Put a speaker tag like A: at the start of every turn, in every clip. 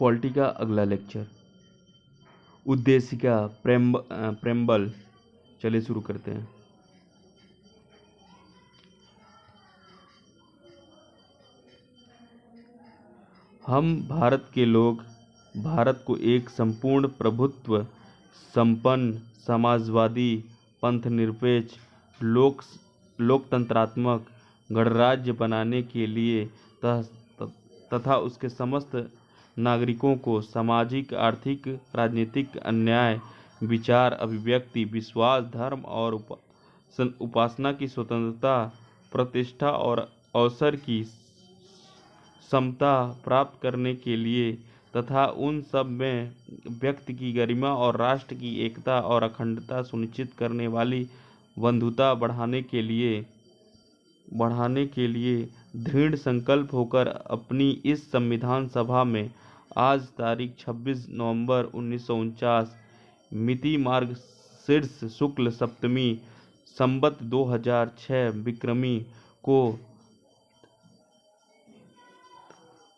A: Polity का अगला lecture, उद्देशिका प्रेम्बल। चलिए शुरू करते हैं। हम भारत के लोग भारत को एक संपूर्ण प्रभुत्व संपन्न समाजवादी पंथनिरपेक्ष लोकतंत्रात्मक गणराज्य बनाने के लिए तथा उसके समस्त नागरिकों को सामाजिक आर्थिक राजनीतिक अन्याय विचार अभिव्यक्ति विश्वास धर्म और उपासना की स्वतंत्रता प्रतिष्ठा और अवसर की समता प्राप्त करने के लिए तथा उन सब में व्यक्ति की गरिमा और राष्ट्र की एकता और अखंडता सुनिश्चित करने वाली बंधुता बढ़ाने के लिए दृढ़ संकल्प होकर अपनी इस संविधान सभा में आज तारीख 26 नवंबर 1949 मिति मार्गशीर्ष शुक्ल सप्तमी संवत 2006 विक्रमी को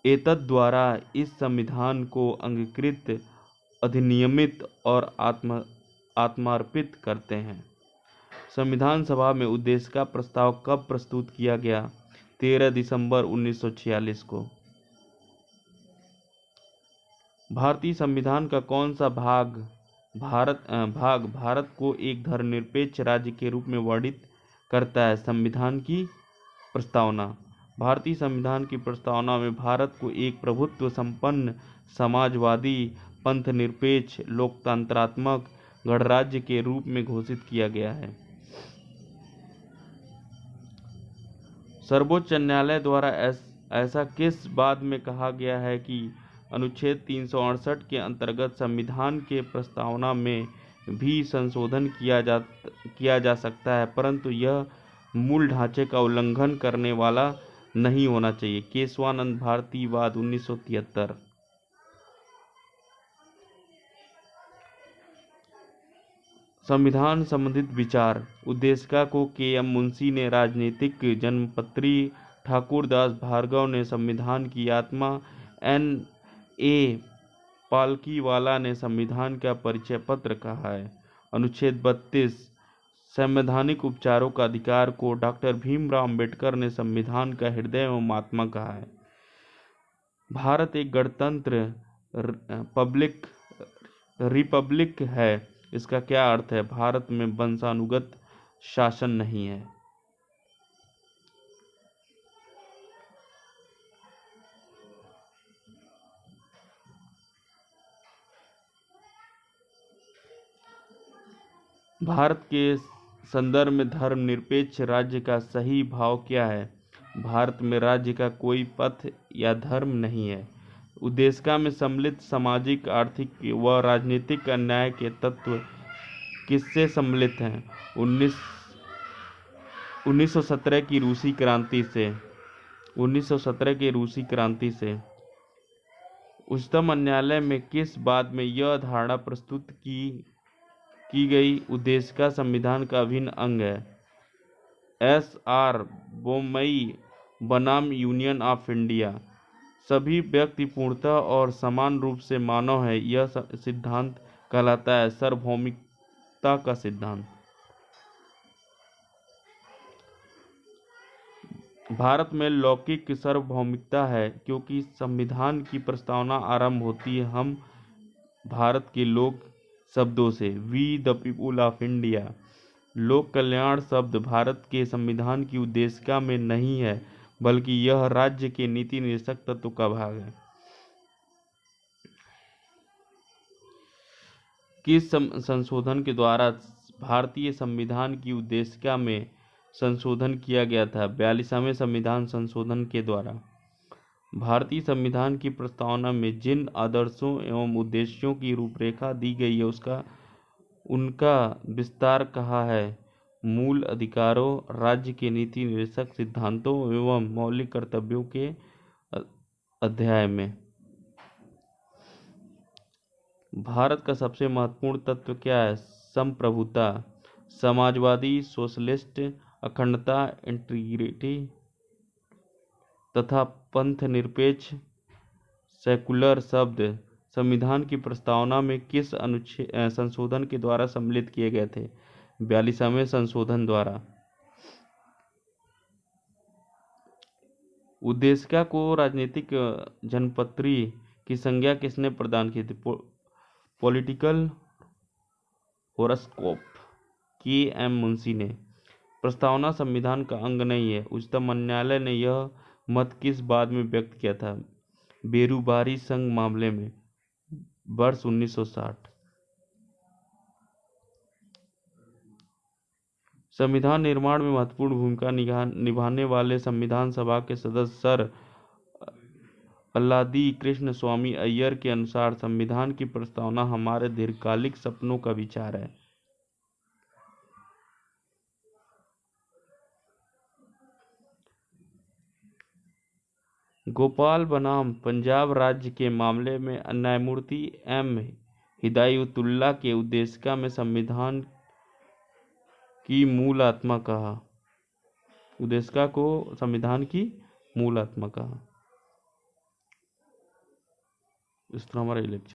A: एतद् द्वारा इस संविधान को अंगीकृत अधिनियमित और आत्मार्पित करते हैं। संविधान सभा में उद्देश्य का प्रस्ताव कब प्रस्तुत किया गया? 13 दिसंबर 1946 को। भारतीय संविधान का कौन सा भाग भारत को एक धर्मनिरपेक्ष राज्य के रूप में वर्णित करता है? संविधान की प्रस्तावना। भारतीय संविधान की प्रस्तावना में भारत को एक प्रभुत्व संपन्न समाजवादी पंथनिरपेक्ष लोकतंत्रात्मक गणराज्य के रूप में घोषित किया गया है। सर्वोच्च न्यायालय द्वारा ऐसा किस बात में कहा गया है कि अनुच्छेद 368 के अंतर्गत संविधान के प्रस्तावना में भी संशोधन किया जा सकता है, परंतु यह मूल ढांचे का उल्लंघन करने वाला नहीं होना चाहिए। केशवानंद भारतीयवाद 1973। संविधान संबंधित विचार। उद्देशिका को के.एम. मुंशी ने राजनीतिक जन्मपत्री ठाकुरदास भार्गव ने संविधान की आत्मा N.A. पालकीवाला ने संविधान का परिचय पत्र कहा है। अनुच्छेद 32 संवैधानिक उपचारों का अधिकार को डॉक्टर भीमराव अंबेडकर ने संविधान का हृदय एवं आत्मा कहा है। भारत एक गणतंत्र रिपब्लिक है। इसका क्या अर्थ है? भारत में वंशानुगत शासन नहीं है। भारत के संदर्भ में धर्मनिरपेक्ष राज्य का सही भाव क्या है? भारत में राज्य का कोई पथ या धर्म नहीं है। उद्देशिका में सम्मिलित सामाजिक आर्थिक व राजनीतिक अन्याय के तत्व किससे सम्मिलित हैं? 1917 की रूसी क्रांति से। 1917 की रूसी क्रांति से। उच्चतम न्यायालय में किस बात में यह धारणा प्रस्तुत की गई? उद्देशिका संविधान का अभिन्न अंग है। S.R. बोमई बनाम यूनियन ऑफ इंडिया। सभी व्यक्ति पूर्णतः और समान रूप से मानव है, यह सिद्धांत कहलाता है सार्वभौमिकता का सिद्धांत। भारत में लौकिक सार्वभौमिकता है क्योंकि संविधान की प्रस्तावना आरंभ होती है हम भारत के लोग शब्दों से, we the people of India. लोक कल्याण शब्द भारत के संविधान की उद्देशिका में नहीं है, बल्कि यह राज्य के नीति निर्देशक तत्व का भाग है। किस संशोधन के द्वारा भारतीय संविधान की उद्देशिका में संशोधन किया गया था? 42वें संविधान संशोधन के द्वारा। भारतीय संविधान की प्रस्तावना में जिन आदर्शों एवं उद्देश्यों की रूपरेखा दी गई है उनका विस्तार कहा है। मूल अधिकारों, राज्य के नीति निर्देशक सिद्धांतों एवं मौलिक कर्तव्यों के अध्याय में। भारत का सबसे महत्वपूर्ण तत्व क्या है? संप्रभुता, समाजवादी, सोशलिस्ट, अखंडता, इंटीग्रिटी तथा पंथ निरपेक्ष सेकुलर शब्द संविधान की प्रस्तावना में किस संशोधन के द्वारा सम्मिलित किए गए थे? 42वें संशोधन द्वारा। उद्देशिका को राजनीतिक जनपत्री की संज्ञा किसने प्रदान की थी? Political horoscope KM. मुंशी ने। प्रस्तावना संविधान का अंग नहीं है। उच्चतम न्यायालय ने यह मत किस बाद में व्यक्त किया था? बेरुबारी संघ मामले में, वर्ष 1960। संविधान निर्माण में महत्वपूर्ण भूमिका निभाने वाले संविधान सभा के सदस्य सर अल्लादी कृष्ण स्वामी अय्यर के अनुसार संविधान की प्रस्तावना हमारे दीर्घकालिक सपनों का विचार है। गोपाल बनाम पंजाब राज्य के मामले में न्यायमूर्ति एम हिदायतुल्लाह के उद्देशिका में संविधान की मूल आत्मा कहा। उद्देशिका को संविधान की मूल आत्मा कहा। इस तरह हमारा इलेक्शन